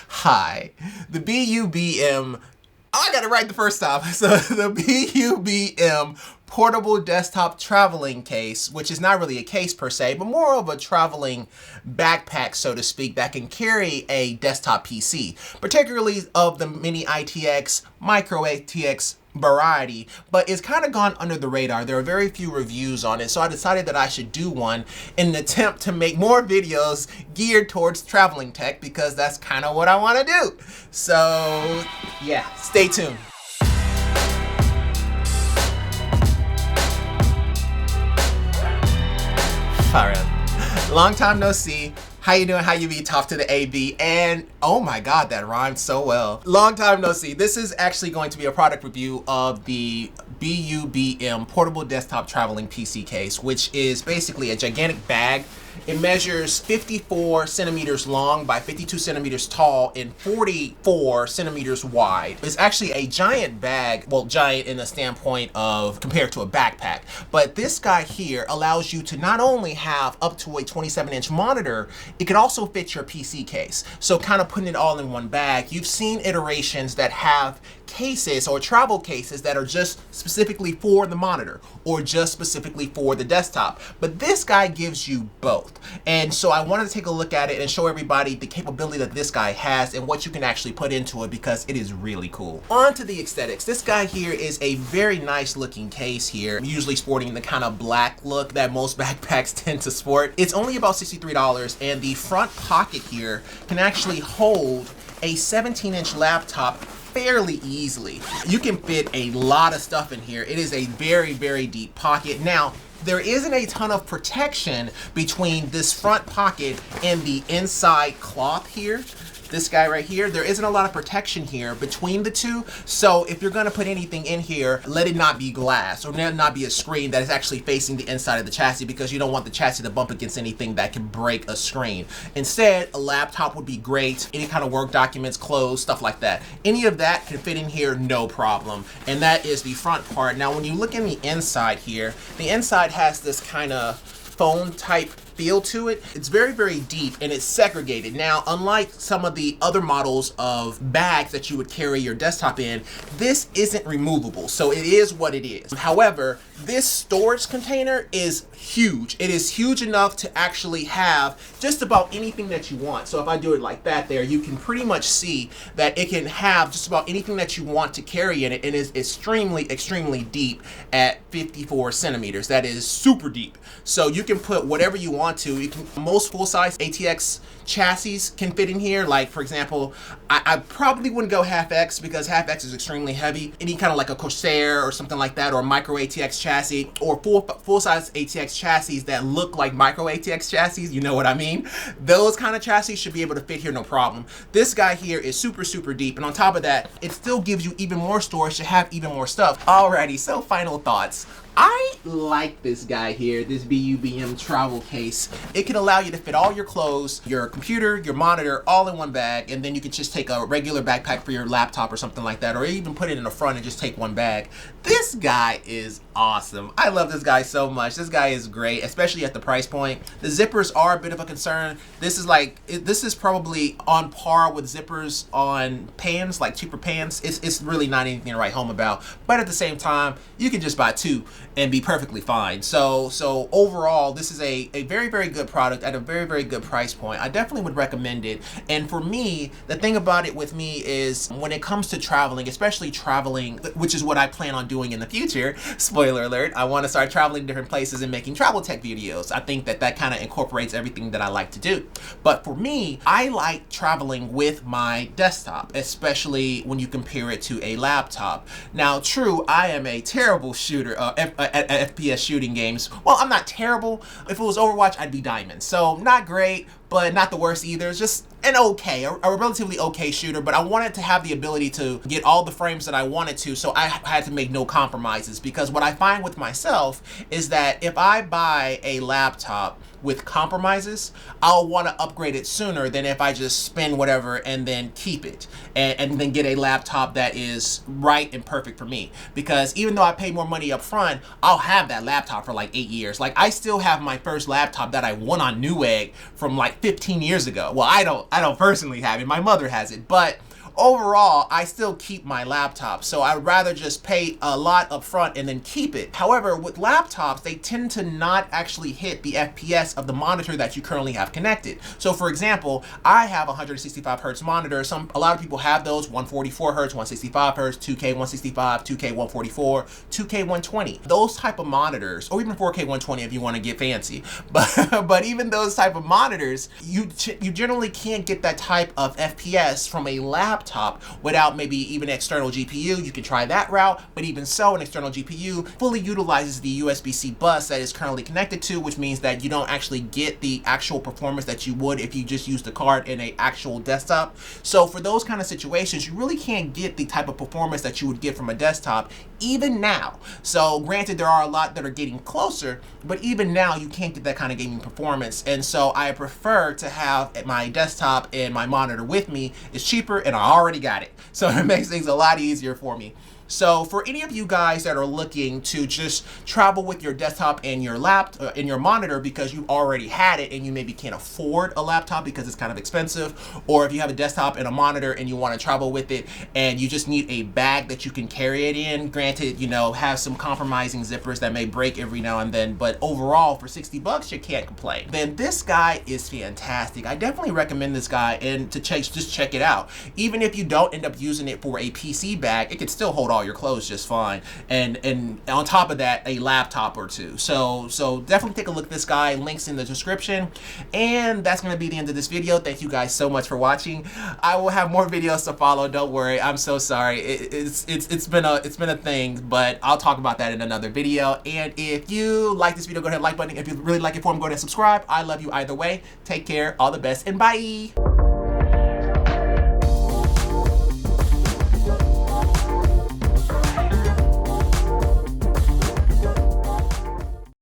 Hi, the BUBM, I got it right the first time. So the BUBM portable desktop traveling case, which is not really a case per se, but more of a traveling backpack, so to speak, that can carry a desktop PC, particularly of the mini ITX, micro ATX variety, but it's kind of gone under the radar. There are very few reviews on it, so I decided that I should do one in an attempt to make more videos geared towards traveling tech, because that's kind of what I want to do. So yeah, stay tuned. Alright, long time no see. How you doing? How you be? Talk to the AB. And oh my god, that rhymed so well. Long time no see. This is actually going to be a product review of the BUBM portable desktop traveling PC case, which is basically a gigantic bag. It measures 54 centimeters long by 52 centimeters tall and 44 centimeters wide. It's actually a giant bag, well, giant in the standpoint of compared to a backpack. But this guy here allows you to not only have up to a 27-inch monitor, it can also fit your PC case. So kind of putting it all in one bag. You've seen iterations that have cases or travel cases that are just specifically for the monitor or just specifically for the desktop, but this guy gives you both. And so I wanted to take a look at it and show everybody the capability that this guy has and what you can actually put into it, because it is really cool. On to the aesthetics. This guy here is a very nice looking case here, usually sporting the kind of black look that most backpacks tend to sport. It's only about $63, and the front pocket here can actually hold a 17-inch laptop fairly easily. You can fit a lot of stuff in here. It is a very, very deep pocket. Now, there isn't a ton of protection between this front pocket and the inside cloth here. This guy right here, there isn't a lot of protection here between the two. So if you're gonna put anything in here, let it not be glass or let it not be a screen that is actually facing the inside of the chassis, because you don't want the chassis to bump against anything that can break a screen. Instead, a laptop would be great. Any kind of work documents, clothes, stuff like that. Any of that can fit in here, no problem. And that is the front part. Now, when you look in the inside here, the inside has this kind of phone type feel to it. It's very, very deep and it's segregated. Now, unlike some of the other models of bags that you would carry your desktop in, this isn't removable, so it is what it is. However, this storage container is huge. It is huge enough to actually have just about anything that you want. So if I do it like that there, you can pretty much see that it can have just about anything that you want to carry in it, and is extremely, extremely deep at 54 centimeters. That is super deep. So you can put whatever you want to. You can, most full-size ATX chassis can fit in here. Like, for example, I probably wouldn't go half X, because half X is extremely heavy. Any kind of like a Corsair or something like that, or a micro ATX chassis, or full-size ATX chassis that look like micro ATX chassis, you know what I mean? Those kind of chassis should be able to fit here, no problem. This guy here is super, super deep, and on top of that, it still gives you even more storage to have even more stuff. Alrighty, so final thoughts. I like this guy here, this BUBM travel case. It can allow you to fit all your clothes, your computer, your monitor, all in one bag, and then you can just take a regular backpack for your laptop or something like that, or even put it in the front and just take one bag. This guy is awesome. I love this guy so much. This guy is great, especially at the price point. The zippers are a bit of a concern. This is probably on par with zippers on pans, like cheaper pans. It's really not anything to write home about, but at the same time, you can just buy two and be perfectly fine. So overall, this is a very, very good product at a very, very good price point. I definitely would recommend it. And for me, the thing about it with me is when it comes to traveling, especially traveling, which is what I plan on doing in the future, spoiler alert, I want to start traveling to different places and making travel tech videos. I think that kind of incorporates everything that I like to do. But for me, I like traveling with my desktop, especially when you compare it to a laptop. Now, true, I am a terrible shooter at FPS shooting games. Well, I'm not terrible. If it was Overwatch, I'd be diamond. So not great, but not the worst either. It's just an okay, a relatively okay shooter, but I wanted to have the ability to get all the frames that I wanted to, so I had to make no compromises, because what I find with myself is that if I buy a laptop with compromises, I'll want to upgrade it sooner than if I just spend whatever and then keep it and then get a laptop that is right and perfect for me. Because even though I pay more money up front, I'll have that laptop for like 8 years. Like, I still have my first laptop that I won on Newegg from like like 15 years ago. Well, I don't personally have it. My mother has it, but overall, I still keep my laptop, so I'd rather just pay a lot up front and then keep it. However, with laptops, they tend to not actually hit the FPS of the monitor that you currently have connected. So for example, I have a 165 hertz monitor. A lot of people have those, 144 hertz, 165 hertz, 2K 165, 2K 144, 2K 120. Those type of monitors, or even 4K 120 if you want to get fancy. But even those type of monitors, you generally can't get that type of FPS from a laptop without maybe even external GPU. You can try that route, but even so, an external GPU fully utilizes the USB-C bus that is currently connected to, which means that you don't actually get the actual performance that you would if you just used the card in an actual desktop. So for those kind of situations, you really can't get the type of performance that you would get from a desktop even now. So granted, there are a lot that are getting closer, but even now you can't get that kind of gaming performance. And so I prefer to have my desktop and my monitor with me. It's cheaper and I already got it. So it makes things a lot easier for me. So for any of you guys that are looking to just travel with your desktop and your laptop and your monitor because you already had it and you maybe can't afford a laptop because it's kind of expensive, or if you have a desktop and a monitor and you want to travel with it and you just need a bag that you can carry it in, granted, you know, have some compromising zippers that may break every now and then, but overall for 60 bucks, you can't complain. Then this guy is fantastic. I definitely recommend this guy, and to just check it out. Even if you don't end up using it for a PC bag, it can still hold all your clothes just fine, and on top of that, a laptop or two. So definitely take a look at this guy. Links in the description. And that's going to be the end of this video. Thank you guys so much for watching. I will have more videos to follow, don't worry. I'm so sorry. It's been a thing, but I'll talk about that in another video. And if you like this video, go ahead and like button. If you really like it for me, go ahead and subscribe. I love you either way. Take care, all the best, and bye.